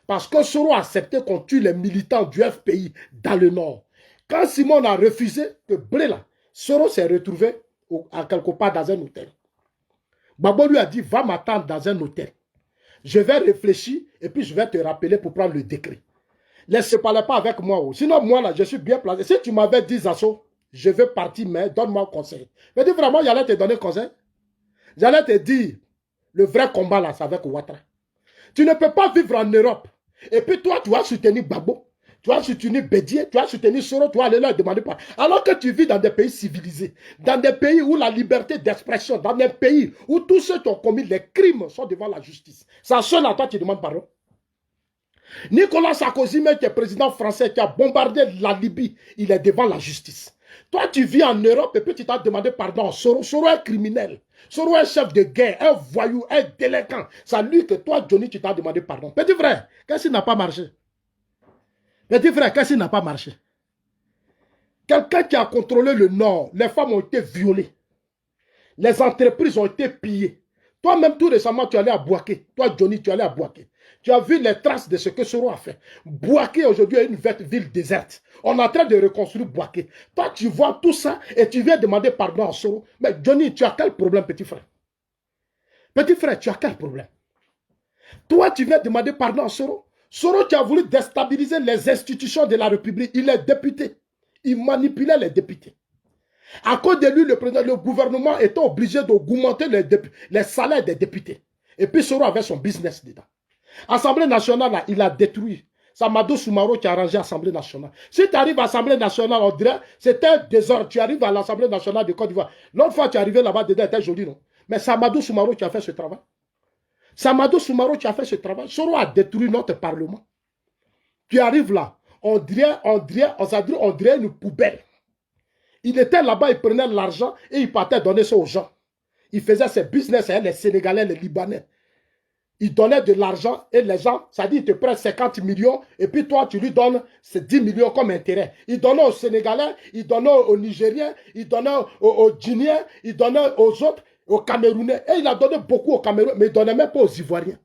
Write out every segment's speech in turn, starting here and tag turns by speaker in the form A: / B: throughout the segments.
A: Parce que Soro a accepté qu'on tue les militants du FPI dans le Nord. Quand Simon a refusé que Blé là, Soro s'est retrouvé à quelque part dans un hôtel. Gbagbo lui a dit, va m'attendre dans un hôtel. Je vais réfléchir et puis je vais te rappeler pour prendre le décret. Ne parle pas avec moi. Sinon, moi, là, je suis bien placé. Si tu m'avais dit, Zasso, je veux partir, mais donne-moi un conseil. Mais dis vraiment, j'allais te donner conseil. J'allais te dire, le vrai combat, là, c'est avec Ouattara. Tu ne peux pas vivre en Europe. Et puis toi, tu vas soutenir Gbagbo. Tu vas soutenir Bédié, tu vas soutenir Soro, tu vas aller leur demander pas. Alors que tu vis dans des pays civilisés, dans des pays où la liberté d'expression, dans des pays où tous ceux qui ont commis les crimes sont devant la justice. Ça sonne à toi, tu demandes pardon. Nicolas Sarkozy, qui est président français, qui a bombardé la Libye, il est devant la justice. Toi, tu vis en Europe et puis tu t'as demandé pardon. Soro est un criminel. Soro est un chef de guerre, un voyou, un délinquant. C'est lui que toi, Johnny, tu t'as demandé pardon. Petit frère, qu'est-ce qui n'a pas marché? Petit frère, qu'est-ce qui n'a pas marché? Quelqu'un qui a contrôlé le Nord, les femmes ont été violées. Les entreprises ont été pillées. Toi-même, tout récemment, tu es allé à Bouaké. Toi, Johnny, tu es allé à Bouaké. Tu as vu les traces de ce que Soro a fait. Bouaké, aujourd'hui, est une ville déserte. On est en train de reconstruire Bouaké. Toi, tu vois tout ça et tu viens demander pardon à Soro. Mais Johnny, tu as quel problème, petit frère? Petit frère, tu as quel problème? Toi, tu viens demander pardon à Soro. Soro, tu as voulu déstabiliser les institutions de la République. Il est député. Il manipulait les députés. À cause de lui, le gouvernement était obligé d'augmenter les salaires des députés. Et puis Soro avait son business dedans. Assemblée nationale, là, il a détruit. C'est Madou Soumaro qui a arrangé l'Assemblée nationale. Si tu arrives à l'Assemblée nationale, on dirait c'était un désordre. Tu arrives à l'Assemblée nationale de Côte d'Ivoire. L'autre fois, tu es arrivé là-bas, dedans, c'était joli, non? Mais c'est Madou Soumaro qui a fait ce travail. C'est Madou Soumaro qui a fait ce travail. Soro a détruit notre Parlement. Tu arrives là, on dirait une poubelle. Il était là-bas, il prenait l'argent et il partait donner ça aux gens. Il faisait ses business avec les Sénégalais, les Libanais. Il donnait de l'argent et les gens, ça dit, il te prête 50 millions et puis toi, tu lui donnes 10 millions comme intérêt. Il donnait aux Sénégalais, il donnait aux Nigériens, il donnait aux Guinéens, il donnait aux autres, aux Camerounais. Et il a donné beaucoup aux Camerounais, mais il ne donnait même pas aux Ivoiriens.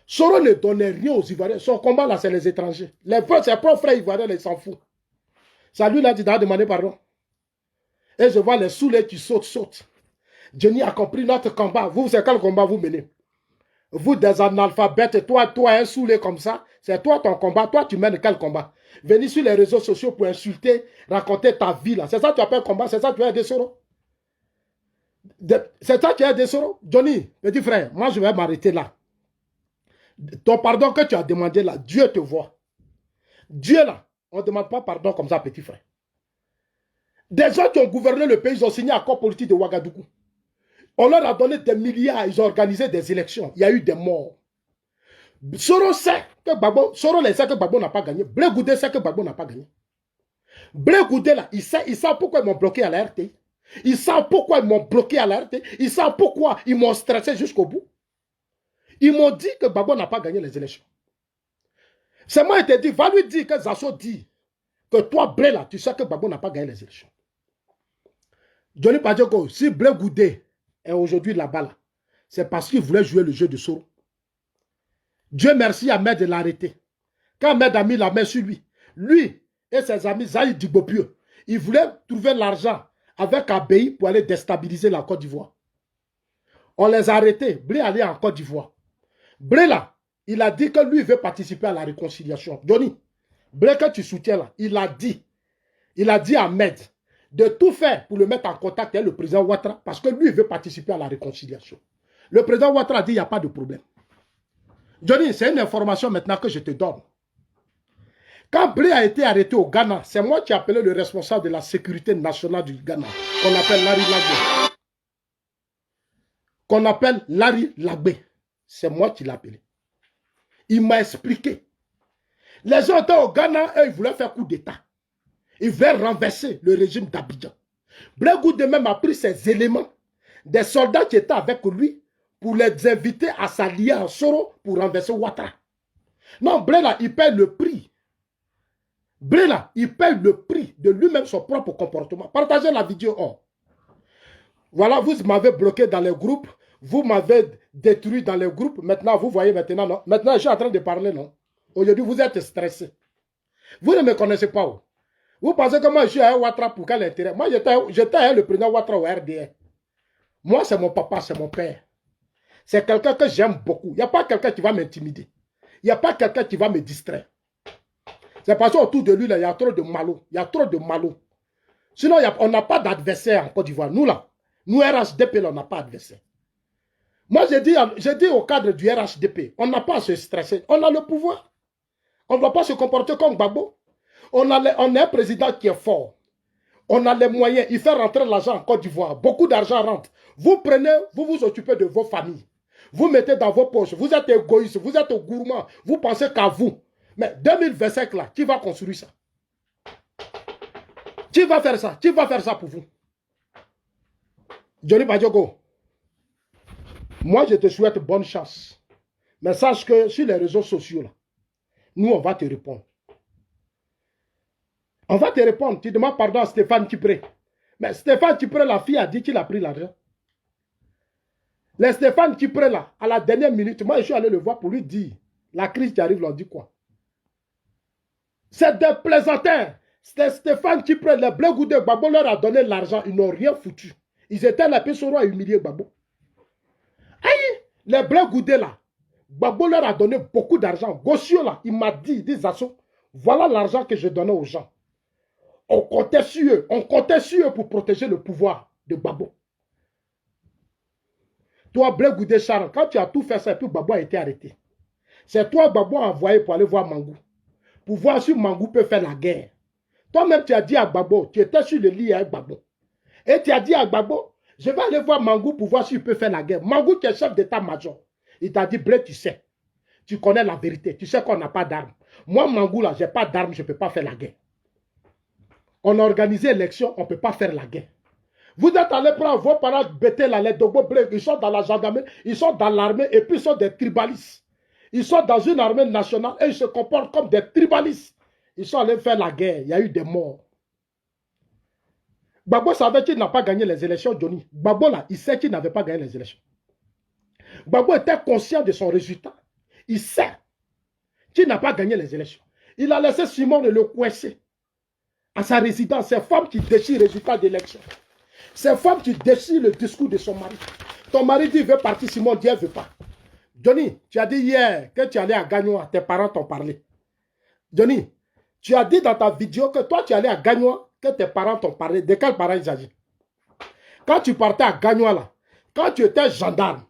A: Soro ne donnait rien aux Ivoiriens. Son combat, là, c'est les étrangers. Ses propres frères Ivoiriens, ils s'en foutent. C'est lui, là, qui t'a demandé pardon. Et je vois les saoulés qui sautent. Johnny a compris notre combat. Vous, c'est quel combat vous menez? Vous, des analphabètes, toi, un saoulé comme ça, c'est toi ton combat. Toi, tu mènes quel combat? Venir sur les réseaux sociaux pour insulter, raconter ta vie, là. C'est ça que tu appelles combat? C'est ça que tu as des Soro? C'est ça que tu as des Soro? Johnny, petit frère, moi, je vais m'arrêter là. Ton pardon que tu as demandé là, Dieu te voit. Dieu, là, on ne demande pas pardon comme ça, petit frère. Des gens qui ont gouverné le pays, ils ont signé un accord politique de Ouagadougou. On leur a donné des milliards, ils ont organisé des élections. Il y a eu des morts. Soro sait que Gbagbo, Soro sait que Gbagbo n'a pas gagné. Blé Goudé sait que Gbagbo n'a pas gagné. Blé Goudé, là, il sait pourquoi ils m'ont bloqué à la RT. Ils savent pourquoi ils m'ont bloqué à la RT. Ils savent pourquoi ils m'ont stressé jusqu'au bout. Ils m'ont dit que Gbagbo n'a pas gagné les élections. C'est moi qui t'ai dit, va lui dire que Zasso dit que toi, Blé, là, tu sais que Gbagbo n'a pas gagné les élections. Johnny Padjoko, si Blé Goudé est aujourd'hui là-bas, là, c'est parce qu'il voulait jouer le jeu de Soro. Dieu merci, Ahmed l'a arrêté. Quand Ahmed a mis la main sur lui, lui et ses amis Zaïd Dibopieux, ils voulaient trouver l'argent avec Abey pour aller déstabiliser la Côte d'Ivoire. On les a arrêtés. Blé allait en Côte d'Ivoire. Blé là, il a dit que lui veut participer à la réconciliation. Johnny, Blé que tu soutiens là, il a dit à Ahmed de tout faire pour le mettre en contact avec le président Ouattara parce que lui veut participer à la réconciliation. Le président Ouattara a dit il n'y a pas de problème. Johnny, c'est une information maintenant que je te donne. Quand Blé a été arrêté au Ghana, c'est moi qui ai appelé le responsable de la sécurité nationale du Ghana, qu'on appelle Larry Lagbé. Qu'on appelle Larry Lagbé. C'est moi qui l'ai appelé. Il m'a expliqué. Les gens étaient au Ghana et ils voulaient faire coup d'État. Ils voulaient renverser le régime d'Abidjan. Blé Goudé même a pris ses éléments, des soldats qui étaient avec lui, pour les inviter à s'allier en Soro pour renverser Ouattara. Non, Blé là, il paye le prix. Blé là, il paye le prix de lui-même son propre comportement. Partagez la vidéo. Oh. Voilà, vous m'avez bloqué dans les groupes. Vous m'avez détruit dans les groupes. Maintenant, vous voyez maintenant, non? Maintenant, je suis en train de parler, non? Aujourd'hui, vous êtes stressé. Vous ne me connaissez pas. Oh. Vous pensez que moi, je suis à Ouattara pour quel intérêt? Moi, j'étais le président Ouattara au RDR. Moi, c'est mon papa, c'est mon père. C'est quelqu'un que j'aime beaucoup. Il n'y a pas quelqu'un qui va m'intimider. Il n'y a pas quelqu'un qui va me distraire. C'est parce qu'autour de lui, là, il y a trop de malou. Il y a trop de malou. Sinon, on n'a pas d'adversaire en Côte d'Ivoire. Nous, là, nous, RHDP, là, on n'a pas d'adversaire. Moi, j'ai dit au cadre du RHDP, on n'a pas à se stresser. On a le pouvoir. On ne doit pas se comporter comme Gbagbo. On a un président qui est fort. On a les moyens. Il fait rentrer l'argent en Côte d'Ivoire. Beaucoup d'argent rentre. Vous prenez, vous vous occupez de vos familles. Vous mettez dans vos poches. Vous êtes égoïste. Vous êtes gourmand. Vous pensez qu'à vous. Mais 2025 là, qui va construire ça? Qui va faire ça? Qui va faire ça pour vous? Johnny Badiogo, moi je te souhaite bonne chance. Mais sache que sur les réseaux sociaux là, nous on va te répondre. On va te répondre. Tu demandes pardon à Stéphane Tipré. Mais Stéphane Tipré, la fille a dit qu'il a pris l'argent. Les Stéphane Tipré là, à la dernière minute, moi je suis allé le voir pour lui dire, la crise qui arrive, leur dit quoi? C'est des plaisantins. C'était Stéphane Tipré, les Blé Goudé, Gbagbo leur a donné l'argent, ils n'ont rien foutu. Ils étaient là, Pessoro a humilié Gbagbo. Aïe, les Blé Goudé là, Gbagbo leur a donné beaucoup d'argent. Gossio là, il m'a dit, des assos, voilà l'argent que je donnais aux gens. On comptait sur eux pour protéger le pouvoir de Gbagbo. Toi, Blé Goudé Charles, quand tu as tout fait ça, et puis Gbagbo a été arrêté. C'est toi, Gbagbo, a envoyé pour aller voir Mangou. Pour voir si Mangou peut faire la guerre. Toi-même, tu as dit à Gbagbo, tu étais sur le lit avec Gbagbo. Et tu as dit à Gbagbo, je vais aller voir Mangou pour voir s'il peut faire la guerre. Mangou qui est chef d'état-major. Il t'a dit, Blé, tu sais. Tu connais la vérité. Tu sais qu'on n'a pas d'armes. Moi, Mangou, là, je n'ai pas d'armes, je ne peux pas faire la guerre. On a organisé l'élection, on ne peut pas faire la guerre. Vous êtes allés prendre vos parents bêter là, les Dogbo Blé, ils sont dans la gendarmerie, ils sont dans l'armée et puis ils sont des tribalistes. Ils sont dans une armée nationale et ils se comportent comme des tribalistes. Ils sont allés faire la guerre, il y a eu des morts. Gbagbo savait qu'il n'a pas gagné les élections, Johnny. Gbagbo là, il sait qu'il n'avait pas gagné les élections. Gbagbo était conscient de son résultat. Il sait qu'il n'a pas gagné les élections. Il a laissé Simon le coincer à sa résidence. Ces femmes qui déchirent le résultat d'élection. Ces femmes qui déchirent le discours de son mari. Ton mari dit, il veut partir, Simon dit, elle ne veut pas. Johnny, tu as dit hier que tu allais à Gagnoa, tes parents t'ont parlé. Johnny, tu as dit dans ta vidéo que toi, tu allais à Gagnoa, que tes parents t'ont parlé. De quels parents il s'agit? Quand tu partais à Gagnoa, là, quand tu étais gendarme,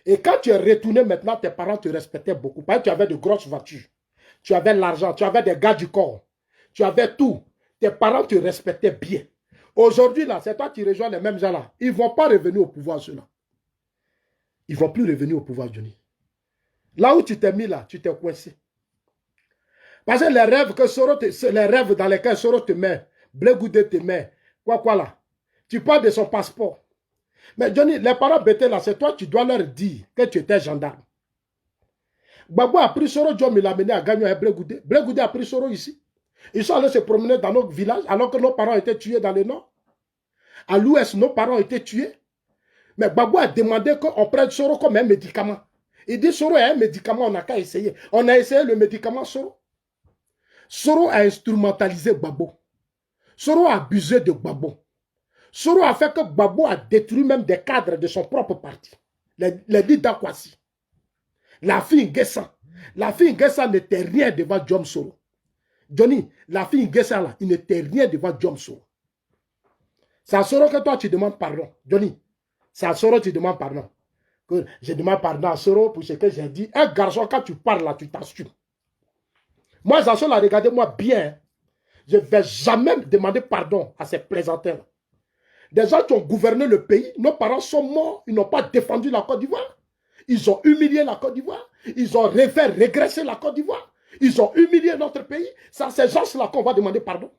A: et quand tu es retourné maintenant, tes parents te respectaient beaucoup. Parce que tu avais de grosses voitures. Tu avais l'argent, tu avais des gars du corps. Tu avais tout. Tes parents te respectaient bien. Aujourd'hui, là, c'est toi qui rejoins les mêmes gens-là. Ils ne vont pas revenir au pouvoir, ceux-là. Ils ne vont plus revenir au pouvoir, Johnny. Là où tu t'es mis, là, tu t'es coincé. Parce que les rêves, les rêves dans lesquels Soro te met, Blé Goudé te met, quoi là, tu parles de son passeport. Mais Johnny, les parents bêtés là, c'est toi qui dois leur dire que tu étais gendarme. Gbagbo a pris Soro, John, il l'a amené à Gagnon et Blé Goudé. Blé Goudé a pris Soro ici. Ils sont allés se promener dans nos villages alors que nos parents étaient tués dans le nord. À l'ouest, nos parents étaient tués. Mais Gbagbo a demandé qu'on prenne Soro comme un médicament. Il dit Soro est un médicament, on n'a qu'à essayer. On a essayé le médicament Soro. Soro a instrumentalisé Gbagbo. Soro a abusé de Gbagbo. Soro a fait que Gbagbo a détruit même des cadres de son propre parti. Les dits d'Akwasi. La fille Nguessan. La fille Nguessan n'était rien devant Jom Soro. Johnny, la fille Nguessan là, il n'était rien devant Jom Soro. C'est à Soro que toi tu demandes pardon. Johnny, c'est à Soro que tu demandes pardon. Que je demande pardon à Soro pour ce que j'ai dit. Un garçon, quand tu parles là, tu t'assumes. Moi, Zasson, regardez-moi bien. Je ne vais jamais demander pardon à ces plaisantins. Des gens qui ont gouverné le pays, nos parents sont morts, ils n'ont pas défendu la Côte d'Ivoire. Ils ont humilié la Côte d'Ivoire. Ils ont fait régresser la Côte d'Ivoire. Ils ont humilié notre pays. C'est à ces gens-là qu'on va demander pardon.